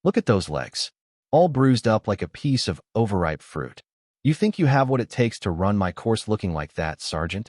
Look at those legs, all bruised up like a piece of overripe fruit. You think you have what it takes to run my course looking like that, Sergeant?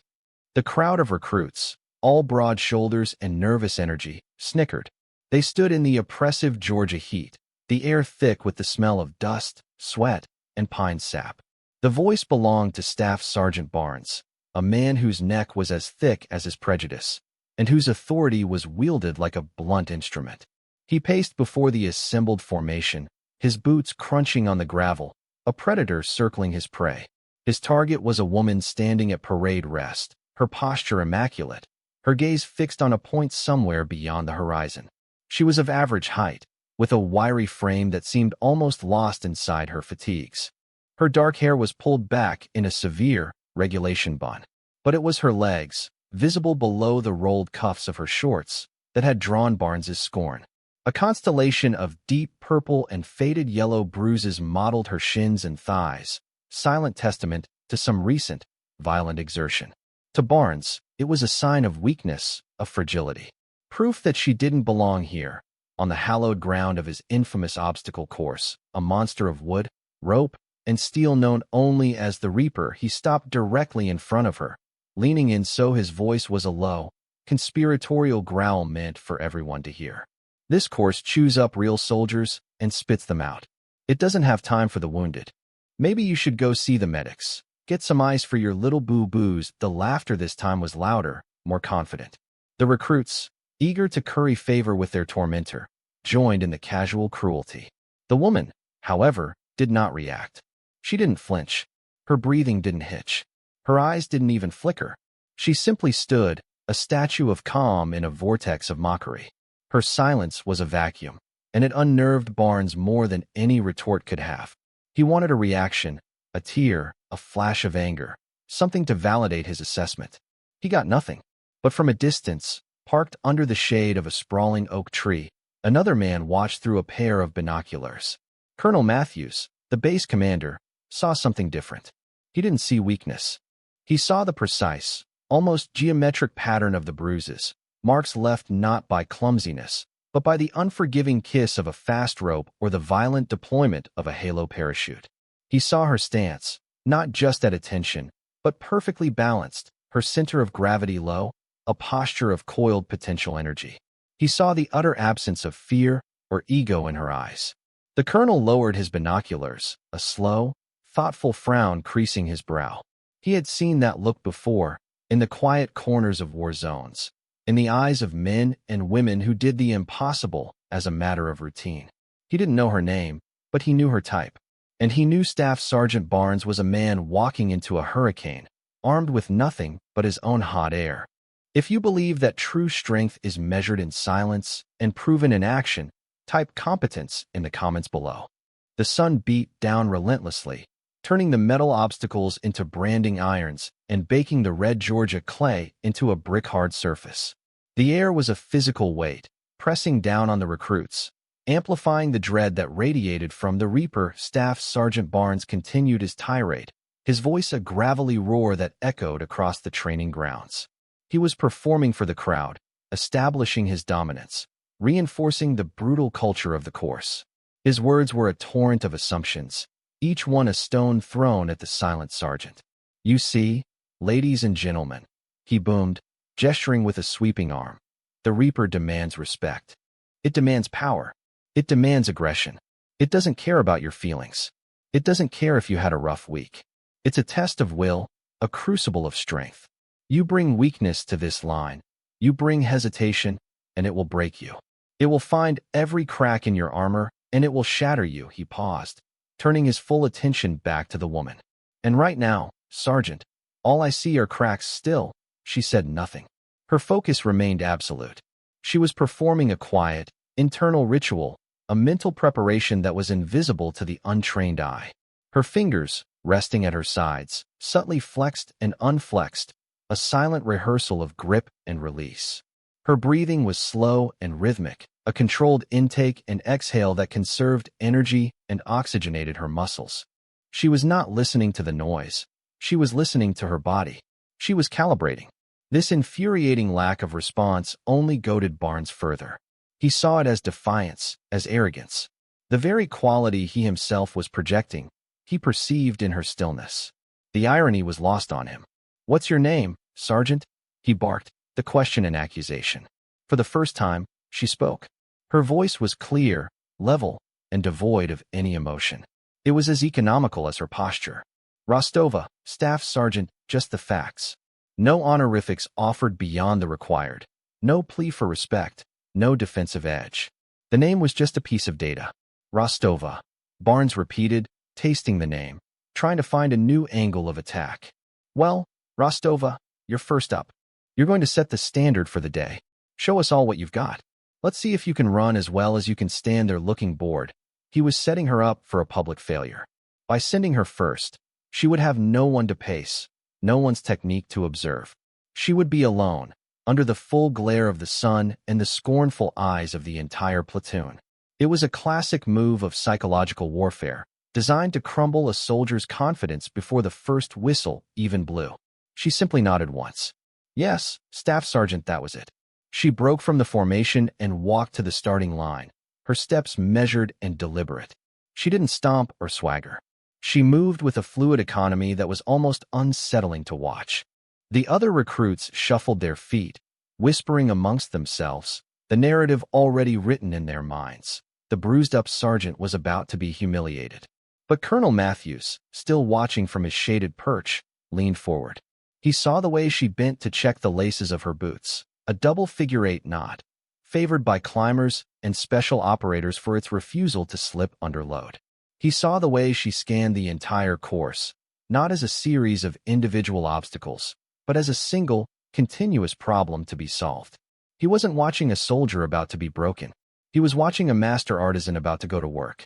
The crowd of recruits, all broad shoulders and nervous energy, snickered. They stood in the oppressive Georgia heat, the air thick with the smell of dust, sweat, and pine sap. The voice belonged to Staff Sergeant Barnes, a man whose neck was as thick as his prejudice, and whose authority was wielded like a blunt instrument. He paced before the assembled formation, his boots crunching on the gravel, a predator circling his prey. His target was a woman standing at parade rest, her posture immaculate, her gaze fixed on a point somewhere beyond the horizon. She was of average height, with a wiry frame that seemed almost lost inside her fatigues. Her dark hair was pulled back in a severe regulation bun, but it was her legs, visible below the rolled cuffs of her shorts, that had drawn Barnes's scorn. A constellation of deep purple and faded yellow bruises mottled her shins and thighs, silent testament to some recent, violent exertion. To Barnes, it was a sign of weakness, of fragility. Proof that she didn't belong here, on the hallowed ground of his infamous obstacle course, a monster of wood, rope, and steel known only as the Reaper. He stopped directly in front of her, leaning in so his voice was a low, conspiratorial growl meant for everyone to hear. This course chews up real soldiers and spits them out. It doesn't have time for the wounded. Maybe you should go see the medics. Get some ice for your little boo-boos. The laughter this time was louder, more confident. The recruits, eager to curry favor with their tormentor, joined in the casual cruelty. The woman, however, did not react. She didn't flinch. Her breathing didn't hitch. Her eyes didn't even flicker. She simply stood, a statue of calm in a vortex of mockery. Her silence was a vacuum, and it unnerved Barnes more than any retort could have. He wanted a reaction, a tear, a flash of anger, something to validate his assessment. He got nothing. But from a distance, parked under the shade of a sprawling oak tree, another man watched through a pair of binoculars. Colonel Matthews, the base commander, saw something different. He didn't see weakness. He saw the precise, almost geometric pattern of the bruises, marks left not by clumsiness, but by the unforgiving kiss of a fast rope or the violent deployment of a halo parachute. He saw her stance, not just at attention, but perfectly balanced, her center of gravity low, a posture of coiled potential energy. He saw the utter absence of fear or ego in her eyes. The colonel lowered his binoculars, a slow, thoughtful frown creasing his brow. He had seen that look before, in the quiet corners of war zones, in the eyes of men and women who did the impossible as a matter of routine. He didn't know her name, but he knew her type. And he knew Staff Sergeant Barnes was a man walking into a hurricane, armed with nothing but his own hot air. If you believe that true strength is measured in silence and proven in action, type competence in the comments below. The sun beat down relentlessly, turning the metal obstacles into branding irons and baking the red Georgia clay into a brick-hard surface. The air was a physical weight, pressing down on the recruits, amplifying the dread that radiated from the Reaper. Staff Sergeant Barnes continued his tirade, his voice a gravelly roar that echoed across the training grounds. He was performing for the crowd, establishing his dominance, reinforcing the brutal culture of the course. His words were a torrent of assumptions, each one a stone thrown at the silent sergeant. You see, ladies and gentlemen, he boomed, gesturing with a sweeping arm. The Reaper demands respect. It demands power. It demands aggression. It doesn't care about your feelings. It doesn't care if you had a rough week. It's a test of will, a crucible of strength. You bring weakness to this line. You bring hesitation, and it will break you. It will find every crack in your armor, and it will shatter you. He paused, turning his full attention back to the woman. And right now, Sergeant, all I see are cracks still. She said nothing. Her focus remained absolute. She was performing a quiet, internal ritual, a mental preparation that was invisible to the untrained eye. Her fingers, resting at her sides, subtly flexed and unflexed, a silent rehearsal of grip and release. Her breathing was slow and rhythmic, a controlled intake and exhale that conserved energy and oxygenated her muscles. She was not listening to the noise. She was listening to her body. She was calibrating. This infuriating lack of response only goaded Barnes further. He saw it as defiance, as arrogance. The very quality he himself was projecting, he perceived in her stillness. The irony was lost on him. "What's your name, Sergeant?" he barked, the question an accusation. For the first time, she spoke. Her voice was clear, level, and devoid of any emotion. It was as economical as her posture. "Rostova, Staff Sergeant, just the facts. No honorifics offered beyond the required. No plea for respect, no defensive edge. The name was just a piece of data." "Rostova," Barnes repeated, tasting the name, trying to find a new angle of attack. "Well, Rostova, you're first up. You're going to set the standard for the day. Show us all what you've got. Let's see if you can run as well as you can stand there looking bored." He was setting her up for a public failure. By sending her first, she would have no one to pace, no one's technique to observe. She would be alone, under the full glare of the sun and the scornful eyes of the entire platoon. It was a classic move of psychological warfare, designed to crumble a soldier's confidence before the first whistle even blew. She simply nodded once. "Yes, Staff Sergeant, that was it." She broke from the formation and walked to the starting line, her steps measured and deliberate. She didn't stomp or swagger. She moved with a fluid economy that was almost unsettling to watch. The other recruits shuffled their feet, whispering amongst themselves, the narrative already written in their minds. The bruised-up sergeant was about to be humiliated. But Colonel Matthews, still watching from his shaded perch, leaned forward. He saw the way she bent to check the laces of her boots, a double figure-8 knot, favored by climbers and special operators for its refusal to slip under load. He saw the way she scanned the entire course, not as a series of individual obstacles, but as a single, continuous problem to be solved. He wasn't watching a soldier about to be broken. He was watching a master artisan about to go to work.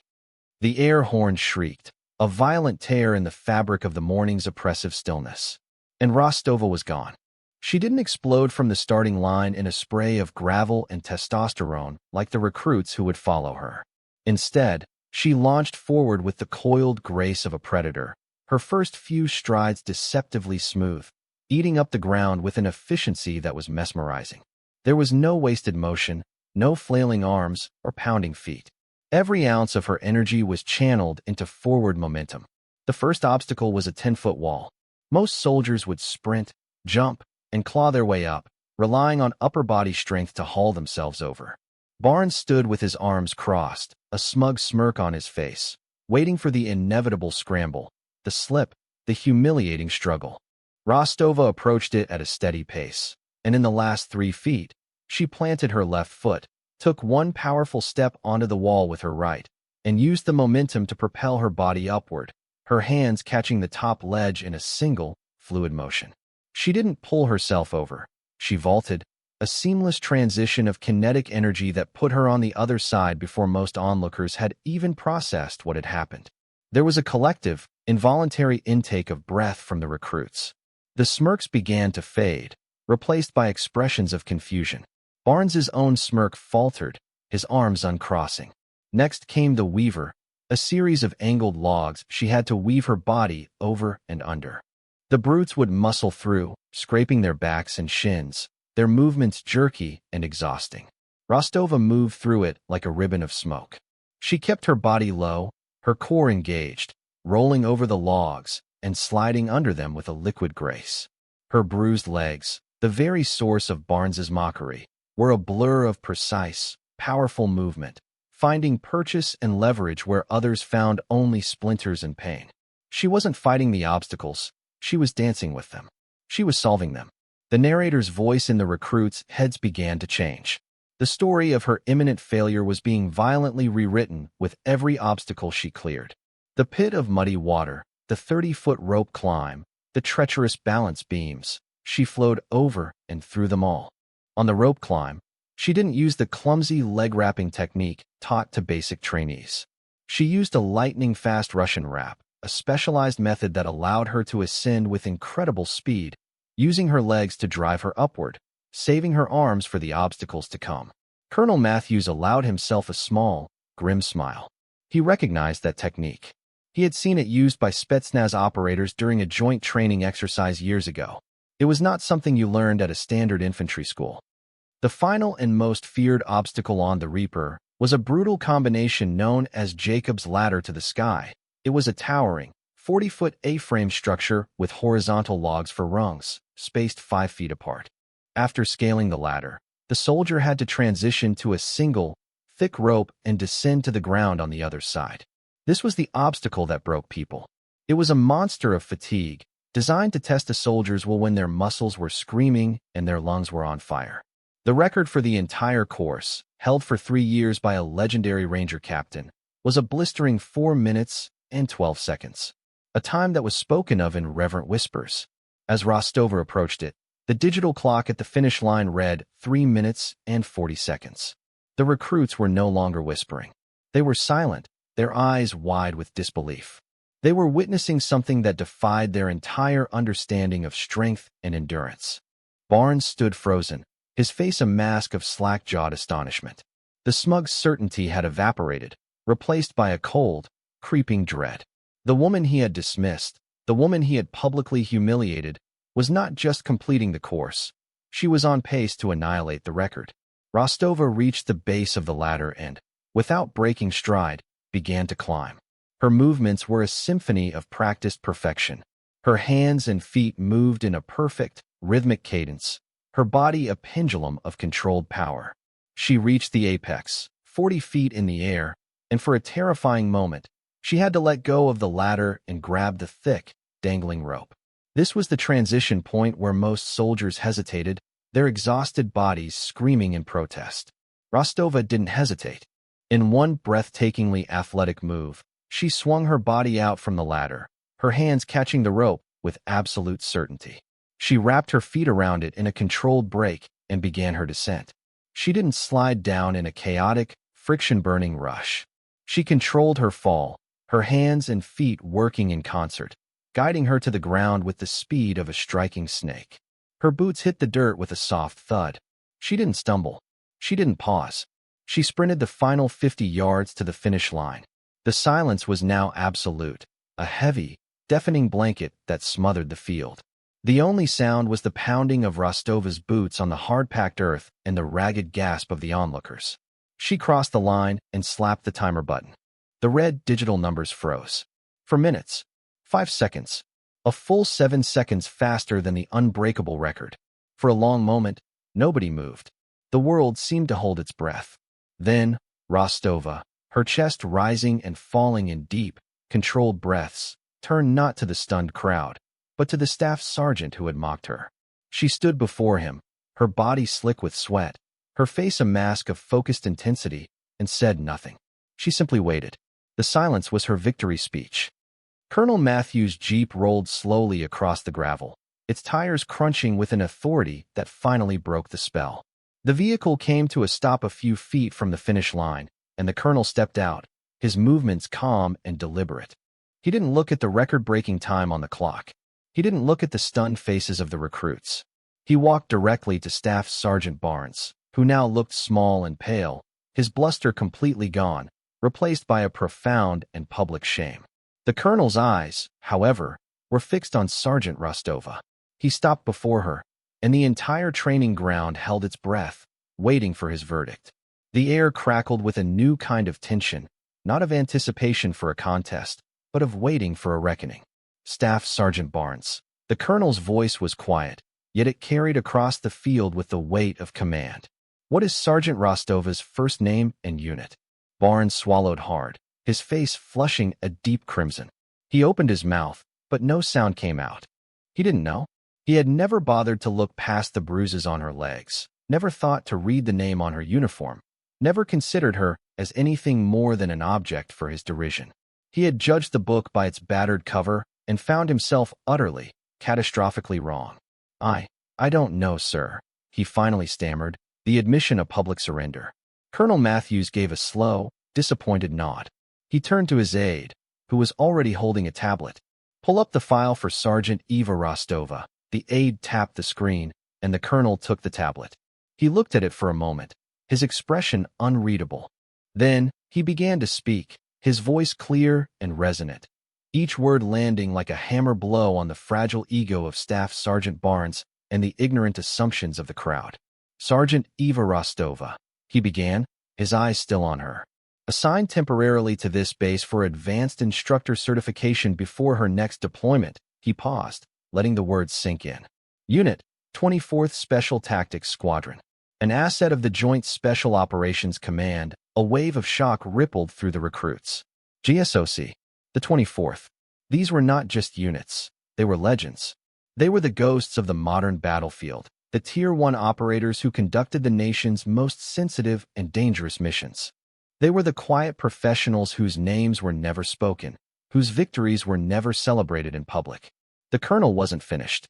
The air horn shrieked, a violent tear in the fabric of the morning's oppressive stillness. And Rostova was gone. She didn't explode from the starting line in a spray of gravel and testosterone like the recruits who would follow her. Instead, she launched forward with the coiled grace of a predator, her first few strides deceptively smooth, eating up the ground with an efficiency that was mesmerizing. There was no wasted motion, no flailing arms or pounding feet. Every ounce of her energy was channeled into forward momentum. The first obstacle was a 10-foot wall. Most soldiers would sprint, jump, and claw their way up, relying on upper body strength to haul themselves over. Barnes stood with his arms crossed, a smug smirk on his face, waiting for the inevitable scramble, the slip, the humiliating struggle. Rostova approached it at a steady pace, and in the last 3 feet, she planted her left foot, took one powerful step onto the wall with her right, and used the momentum to propel her body upward, her hands catching the top ledge in a single, fluid motion. She didn't pull herself over. She vaulted, a seamless transition of kinetic energy that put her on the other side before most onlookers had even processed what had happened. There was a collective, involuntary intake of breath from the recruits. The smirks began to fade, replaced by expressions of confusion. Barnes's own smirk faltered, his arms uncrossing. Next came the weaver, a series of angled logs she had to weave her body over and under. The brutes would muscle through, scraping their backs and shins, their movements jerky and exhausting. Rostova moved through it like a ribbon of smoke. She kept her body low, her core engaged, rolling over the logs and sliding under them with a liquid grace. Her bruised legs, the very source of Barnes's mockery, were a blur of precise, powerful movement, finding purchase and leverage where others found only splinters and pain. She wasn't fighting the obstacles, she was dancing with them. She was solving them. The narrator's voice in the recruits' heads began to change. The story of her imminent failure was being violently rewritten with every obstacle she cleared. The pit of muddy water, the 30-foot rope climb, the treacherous balance beams, she flowed over and through them all. On the rope climb, she didn't use the clumsy leg-wrapping technique taught to basic trainees. She used a lightning-fast Russian wrap, a specialized method that allowed her to ascend with incredible speed, using her legs to drive her upward, saving her arms for the obstacles to come. Colonel Matthews allowed himself a small, grim smile. He recognized that technique. He had seen it used by Spetsnaz operators during a joint training exercise years ago. It was not something you learned at a standard infantry school. The final and most feared obstacle on the Reaper, was a brutal combination known as Jacob's ladder to the sky. It was a towering, 40-foot A-frame structure with horizontal logs for rungs, spaced 5 feet apart. After scaling the ladder, the soldier had to transition to a single, thick rope and descend to the ground on the other side. This was the obstacle that broke people. It was a monster of fatigue, designed to test a soldier's will when their muscles were screaming and their lungs were on fire. The record for the entire course, held for 3 years by a legendary Ranger captain, was a blistering 4 minutes and 12 seconds, a time that was spoken of in reverent whispers. As Rostova approached it, the digital clock at the finish line read 3 minutes and 40 seconds. The recruits were no longer whispering. They were silent, their eyes wide with disbelief. They were witnessing something that defied their entire understanding of strength and endurance. Barnes stood frozen, his face a mask of slack-jawed astonishment. The smug certainty had evaporated, replaced by a cold, creeping dread. The woman he had dismissed, the woman he had publicly humiliated, was not just completing the course. She was on pace to annihilate the record. Rostova reached the base of the ladder and, without breaking stride, began to climb. Her movements were a symphony of practiced perfection. Her hands and feet moved in a perfect, rhythmic cadence, her body a pendulum of controlled power. She reached the apex, 40 feet in the air, and for a terrifying moment, she had to let go of the ladder and grab the thick, dangling rope. This was the transition point where most soldiers hesitated, their exhausted bodies screaming in protest. Rostova didn't hesitate. In one breathtakingly athletic move, she swung her body out from the ladder, her hands catching the rope with absolute certainty. She wrapped her feet around it in a controlled break and began her descent. She didn't slide down in a chaotic, friction-burning rush. She controlled her fall, her hands and feet working in concert, guiding her to the ground with the speed of a striking snake. Her boots hit the dirt with a soft thud. She didn't stumble. She didn't pause. She sprinted the final 50 yards to the finish line. The silence was now absolute, a heavy, deafening blanket that smothered the field. The only sound was the pounding of Rostova's boots on the hard-packed earth and the ragged gasp of the onlookers. She crossed the line and slapped the timer button. The red digital numbers froze. For minutes, 5 seconds, a full 7 seconds faster than the unbreakable record. For a long moment, nobody moved. The world seemed to hold its breath. Then, Rostova, her chest rising and falling in deep, controlled breaths, turned not to the stunned crowd, but to the staff sergeant who had mocked her. She stood before him, her body slick with sweat, her face a mask of focused intensity, and said nothing. She simply waited. The silence was her victory speech. Colonel Matthews' jeep rolled slowly across the gravel, its tires crunching with an authority that finally broke the spell. The vehicle came to a stop a few feet from the finish line, and the colonel stepped out, his movements calm and deliberate. He didn't look at the record-breaking time on the clock. He didn't look at the stunned faces of the recruits. He walked directly to Staff Sergeant Barnes, who now looked small and pale, his bluster completely gone, replaced by a profound and public shame. The colonel's eyes, however, were fixed on Sergeant Rostova. He stopped before her, and the entire training ground held its breath, waiting for his verdict. The air crackled with a new kind of tension, not of anticipation for a contest, but of waiting for a reckoning. Staff Sergeant Barnes. The colonel's voice was quiet, yet it carried across the field with the weight of command. What is Sergeant Rostova's first name and unit? Barnes swallowed hard, his face flushing a deep crimson. He opened his mouth, but no sound came out. He didn't know. He had never bothered to look past the bruises on her legs, never thought to read the name on her uniform, never considered her as anything more than an object for his derision. He had judged the book by its battered cover and found himself utterly, catastrophically wrong. I don't know, sir, he finally stammered, the admission a public surrender. Colonel Matthews gave a slow, disappointed nod. He turned to his aide, who was already holding a tablet. Pull up the file for Sergeant Eva Rostova. The aide tapped the screen, and the colonel took the tablet. He looked at it for a moment, his expression unreadable. Then, he began to speak, his voice clear and resonant, each word landing like a hammer blow on the fragile ego of Staff Sergeant Barnes and the ignorant assumptions of the crowd. Sergeant Eva Rostova, he began, his eyes still on her. Assigned temporarily to this base for advanced instructor certification before her next deployment, he paused, letting the words sink in. Unit, 24th Special Tactics Squadron. An asset of the Joint Special Operations Command, a wave of shock rippled through the recruits. GSOC, the 24th. These were not just units. They were legends. They were the ghosts of the modern battlefield, the Tier 1 operators who conducted the nation's most sensitive and dangerous missions. They were the quiet professionals whose names were never spoken, whose victories were never celebrated in public. The colonel wasn't finished.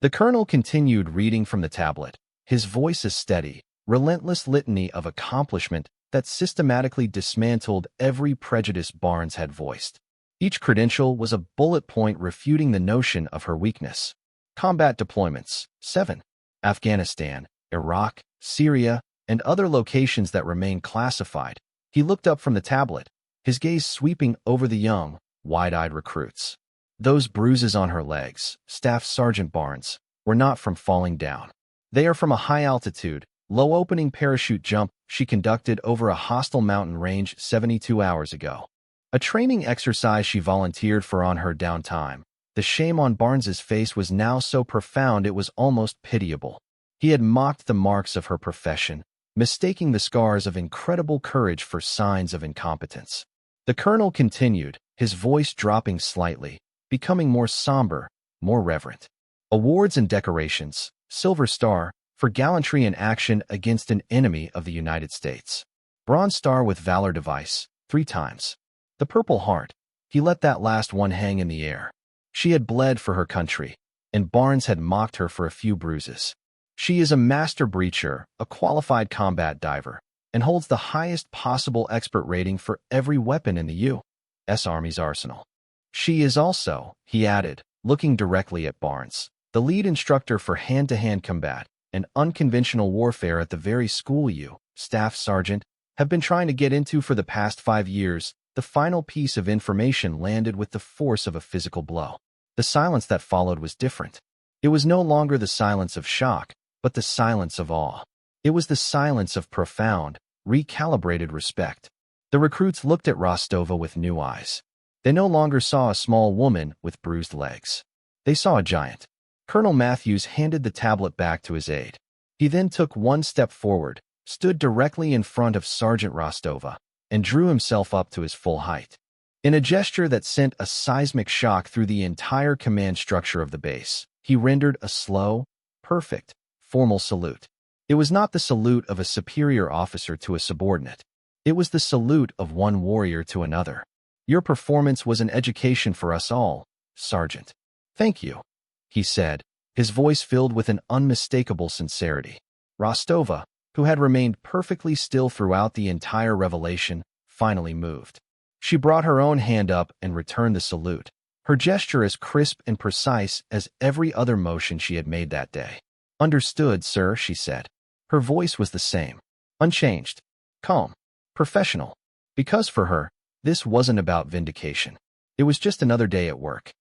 The colonel continued reading from the tablet, his voice a steady, relentless litany of accomplishment that systematically dismantled every prejudice Barnes had voiced. Each credential was a bullet point refuting the notion of her weakness. Combat deployments, 7. Afghanistan, Iraq, Syria, and other locations that remain classified. He looked up from the tablet, his gaze sweeping over the young, wide-eyed recruits. Those bruises on her legs, Staff Sergeant Barnes, were not from falling down. They are from a high-altitude, low-opening parachute jump she conducted over a hostile mountain range 72 hours ago. A training exercise she volunteered for on her downtime. The shame on Barnes's face was now so profound it was almost pitiable. He had mocked the marks of her profession, mistaking the scars of incredible courage for signs of incompetence. The colonel continued, his voice dropping slightly, becoming more somber, more reverent. Awards and decorations, Silver Star, for gallantry in action against an enemy of the United States. Bronze Star with Valor Device, 3 times. The Purple Heart, he let that last one hang in the air. She had bled for her country, and Barnes had mocked her for a few bruises. She is a master breacher, a qualified combat diver, and holds the highest possible expert rating for every weapon in the U.S. Army's arsenal. She is also, he added, looking directly at Barnes, the lead instructor for hand-to-hand combat and unconventional warfare at the very school you, Staff Sergeant, have been trying to get into for the past 5 years. The final piece of information landed with the force of a physical blow. The silence that followed was different. It was no longer the silence of shock, but the silence of awe. It was the silence of profound, recalibrated respect. The recruits looked at Rostova with new eyes. They no longer saw a small woman with bruised legs. They saw a giant. Colonel Matthews handed the tablet back to his aide. He then took one step forward, stood directly in front of Sergeant Rostova, and drew himself up to his full height. In a gesture that sent a seismic shock through the entire command structure of the base, he rendered a slow, perfect, formal salute. It was not the salute of a superior officer to a subordinate. It was the salute of one warrior to another. Your performance was an education for us all, Sergeant. Thank you, he said, his voice filled with an unmistakable sincerity. Rostova, who had remained perfectly still throughout the entire revelation, finally moved. She brought her own hand up and returned the salute, her gesture as crisp and precise as every other motion she had made that day. Understood, sir, she said. Her voice was the same, unchanged, calm, professional, because for her, this wasn't about vindication. It was just another day at work.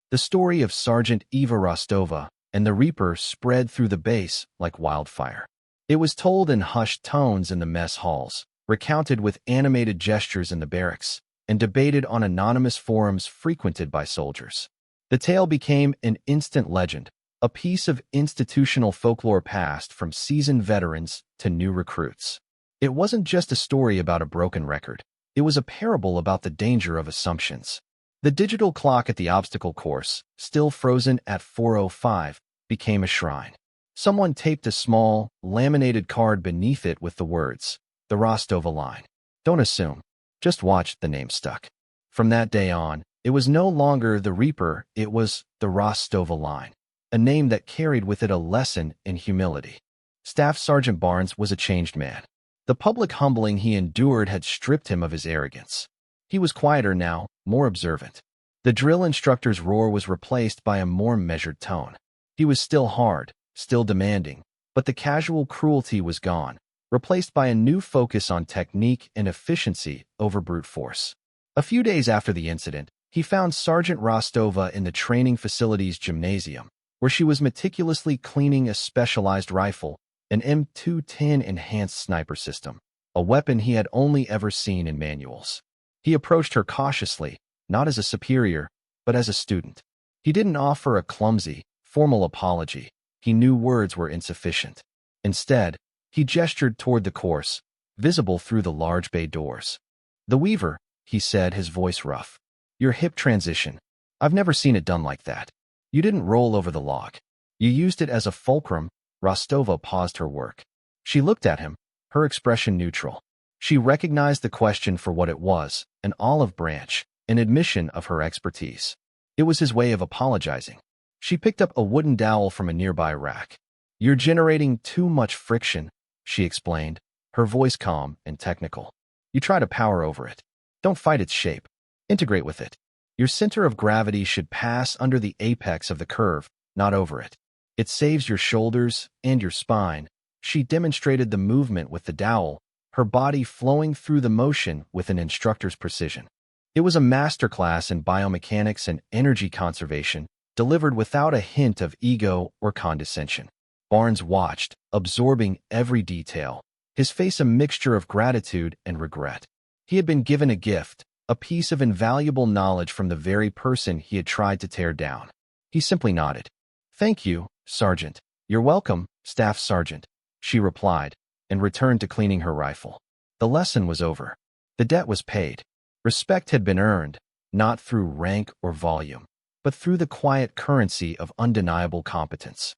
The story of Sergeant Eva Rostova and the Reaper spread through the base like wildfire. It was told in hushed tones in the mess halls, recounted with animated gestures in the barracks, and debated on anonymous forums frequented by soldiers. The tale became an instant legend, a piece of institutional folklore passed from seasoned veterans to new recruits. It wasn't just a story about a broken record. It was a parable about the danger of assumptions. The digital clock at the obstacle course, still frozen at 4:05, became a shrine. Someone taped a small, laminated card beneath it with the words, the Rostova line. Don't assume. Just watch. The name stuck. From that day on, it was no longer the Reaper, it was the Rostova line, a name that carried with it a lesson in humility. Staff Sergeant Barnes was a changed man. The public humbling he endured had stripped him of his arrogance. He was quieter now, more observant. The drill instructor's roar was replaced by a more measured tone. He was still hard, still demanding, but the casual cruelty was gone, replaced by a new focus on technique and efficiency over brute force. A few days after the incident, he found Sergeant Rostova in the training facility's gymnasium, where she was meticulously cleaning a specialized rifle, an M210 enhanced sniper system. a weapon he had only ever seen in manuals. He approached her cautiously, not as a superior, but as a student. He didn't offer a clumsy, formal apology. He knew words were insufficient. Instead, he gestured toward the course, visible through the large bay doors. "The Weaver," he said, his voice rough. "Your hip transition. I've never seen it done like that. You didn't roll over the log. You used it as a fulcrum." Rostova paused her work. She looked at him, her expression neutral. She recognized the question for what it was, an olive branch, an admission of her expertise. It was his way of apologizing. She picked up a wooden dowel from a nearby rack. "You're generating too much friction," she explained, her voice calm and technical. "You try to power over it. Don't fight its shape. Integrate with it. Your center of gravity should pass under the apex of the curve, not over it. It saves your shoulders and your spine." She demonstrated the movement with the dowel, her body flowing through the motion with an instructor's precision. It was a masterclass in biomechanics and energy conservation, delivered without a hint of ego or condescension. Barnes watched, absorbing every detail, his face a mixture of gratitude and regret. He had been given a gift, a piece of invaluable knowledge from the very person he had tried to tear down. He simply nodded. "Thank you, Sergeant." "You're welcome, Staff Sergeant," she replied, and returned to cleaning her rifle. The lesson was over. The debt was paid. Respect had been earned, not through rank or volume, but through the quiet currency of undeniable competence.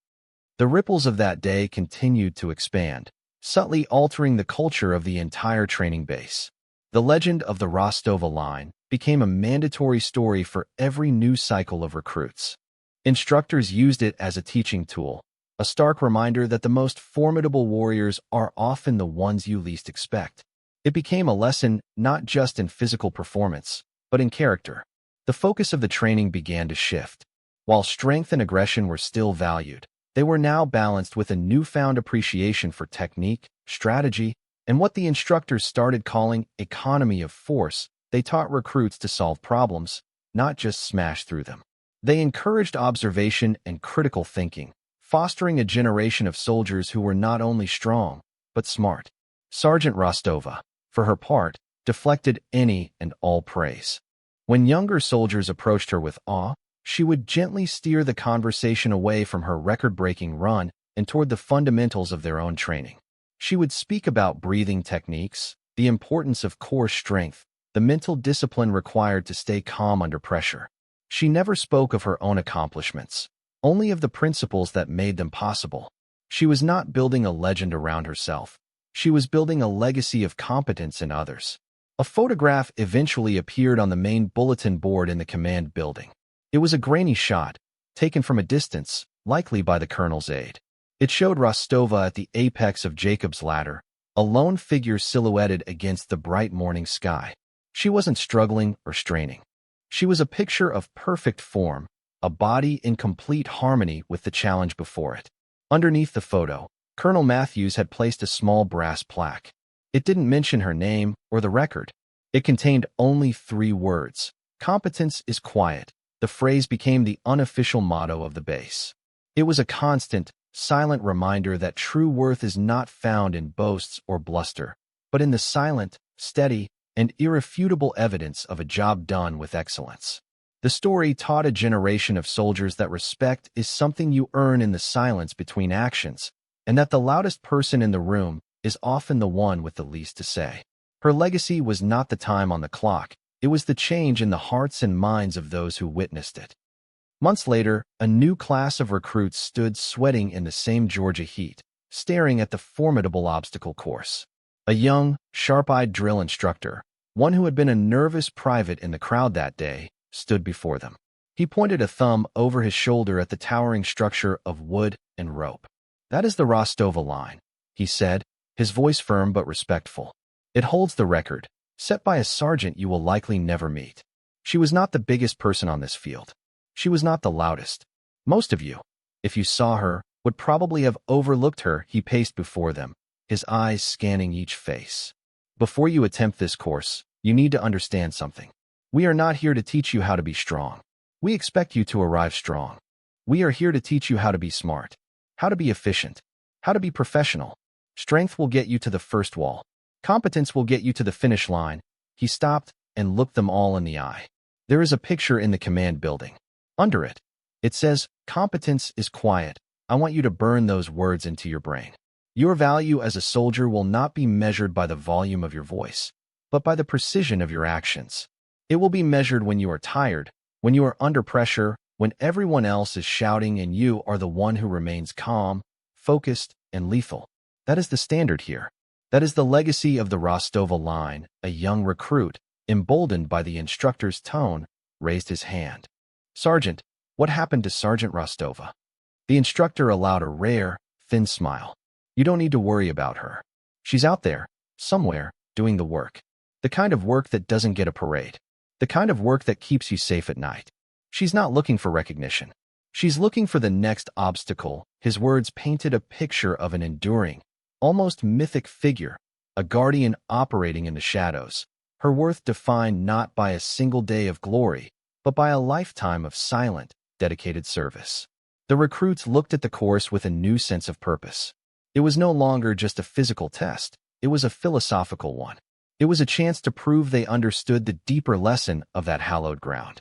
The ripples of that day continued to expand, subtly altering the culture of the entire training base. The legend of the Rostova line became a mandatory story for every new cycle of recruits. Instructors used it as a teaching tool, a stark reminder that the most formidable warriors are often the ones you least expect. It became a lesson not just in physical performance, but in character. The focus of the training began to shift. While strength and aggression were still valued, they were now balanced with a newfound appreciation for technique, strategy, and what the instructors started calling economy of force. They taught recruits to solve problems, not just smash through them. They encouraged observation and critical thinking, fostering a generation of soldiers who were not only strong, but smart. Sergeant Rostova, for her part, deflected any and all praise. When younger soldiers approached her with awe, she would gently steer the conversation away from her record-breaking run and toward the fundamentals of their own training. She would speak about breathing techniques, the importance of core strength, the mental discipline required to stay calm under pressure. She never spoke of her own accomplishments, only of the principles that made them possible. She was not building a legend around herself. She was building a legacy of competence in others. A photograph eventually appeared on the main bulletin board in the command building. It was a grainy shot, taken from a distance, likely by the colonel's aide. It showed Rostova at the apex of Jacob's ladder, a lone figure silhouetted against the bright morning sky. She wasn't struggling or straining. She was a picture of perfect form, a body in complete harmony with the challenge before it. Underneath the photo, Colonel Matthews had placed a small brass plaque. It didn't mention her name or the record. It contained only 3 words. "Competence is quiet." The phrase became the unofficial motto of the base. It was a constant, silent reminder that true worth is not found in boasts or bluster, but in the silent, steady, and irrefutable evidence of a job done with excellence. The story taught a generation of soldiers that respect is something you earn in the silence between actions, and that the loudest person in the room is often the one with the least to say. Her legacy was not the time on the clock. It was the change in the hearts and minds of those who witnessed it. Months later, a new class of recruits stood sweating in the same Georgia heat, staring at the formidable obstacle course. A young, sharp-eyed drill instructor, one who had been a nervous private in the crowd that day, stood before them. He pointed a thumb over his shoulder at the towering structure of wood and rope. "That is the Rostova line," he said, his voice firm but respectful. "It holds the record, set by a sergeant you will likely never meet. She was not the biggest person on this field. She was not the loudest. Most of you, if you saw her, would probably have overlooked her." He paced before them, his eyes scanning each face. "Before you attempt this course, you need to understand something. We are not here to teach you how to be strong. We expect you to arrive strong. We are here to teach you how to be smart, how to be efficient, how to be professional. Strength will get you to the first wall. Competence will get you to the finish line. He stopped and looked them all in the eye. There is a picture in the command building. Under it, it says, "Competence is quiet." I want you to burn those words into your brain. Your value as a soldier will not be measured by the volume of your voice, but by the precision of your actions. It will be measured when you are tired, when you are under pressure, when everyone else is shouting and you are the one who remains calm, focused, and lethal. That is the standard here. That is the legacy of the Rostova line. A young recruit, emboldened by the instructor's tone, raised his hand. "Sergeant, what happened to Sergeant Rostova?" The instructor allowed a rare, thin smile. "You don't need to worry about her. She's out there, somewhere, doing the work. The kind of work that doesn't get a parade. The kind of work that keeps you safe at night. She's not looking for recognition. She's looking for the next obstacle." His words painted a picture of an enduring, almost mythic figure, a guardian operating in the shadows, her worth defined not by a single day of glory, but by a lifetime of silent, dedicated service. The recruits looked at the course with a new sense of purpose. It was no longer just a physical test, it was a philosophical one. It was a chance to prove they understood the deeper lesson of that hallowed ground.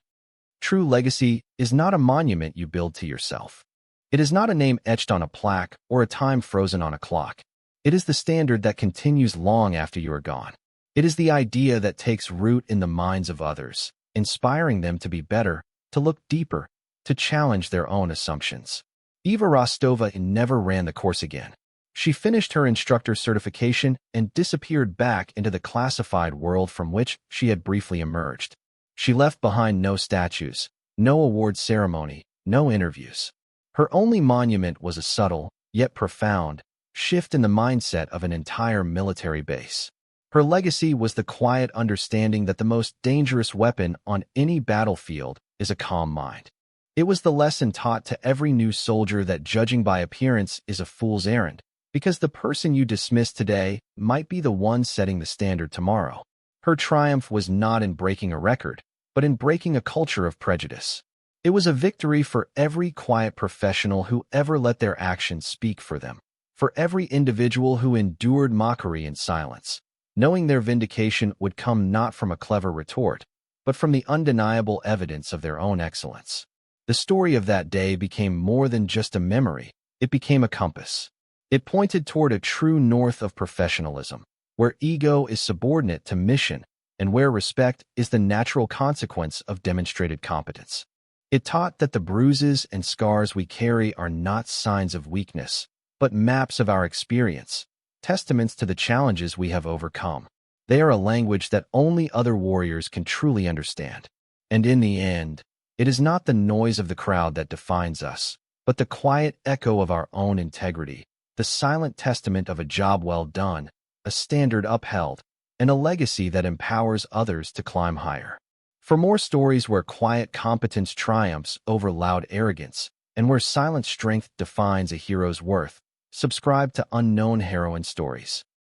True legacy is not a monument you build to yourself. It is not a name etched on a plaque or a time frozen on a clock. It is the standard that continues long after you are gone. It is the idea that takes root in the minds of others, inspiring them to be better, to look deeper, to challenge their own assumptions. Eva Rostova never ran the course again. She finished her instructor certification and disappeared back into the classified world from which she had briefly emerged. She left behind no statues, no award ceremony, no interviews. Her only monument was a subtle, yet profound, shift in the mindset of an entire military base. Her legacy was the quiet understanding that the most dangerous weapon on any battlefield is a calm mind. It was the lesson taught to every new soldier that judging by appearance is a fool's errand, because the person you dismiss today might be the one setting the standard tomorrow. Her triumph was not in breaking a record, but in breaking a culture of prejudice. It was a victory for every quiet professional who ever let their actions speak for them, for every individual who endured mockery in silence, knowing their vindication would come not from a clever retort, but from the undeniable evidence of their own excellence. The story of that day became more than just a memory, it became a compass. It pointed toward a true north of professionalism, where ego is subordinate to mission and where respect is the natural consequence of demonstrated competence. It taught that the bruises and scars we carry are not signs of weakness, but maps of our experience, testaments to the challenges we have overcome. They are a language that only other warriors can truly understand. And in the end, it is not the noise of the crowd that defines us, but the quiet echo of our own integrity, the silent testament of a job well done, a standard upheld, and a legacy that empowers others to climb higher. For more stories where quiet competence triumphs over loud arrogance, and where silent strength defines a hero's worth, subscribe to Unknown Heroine Stories.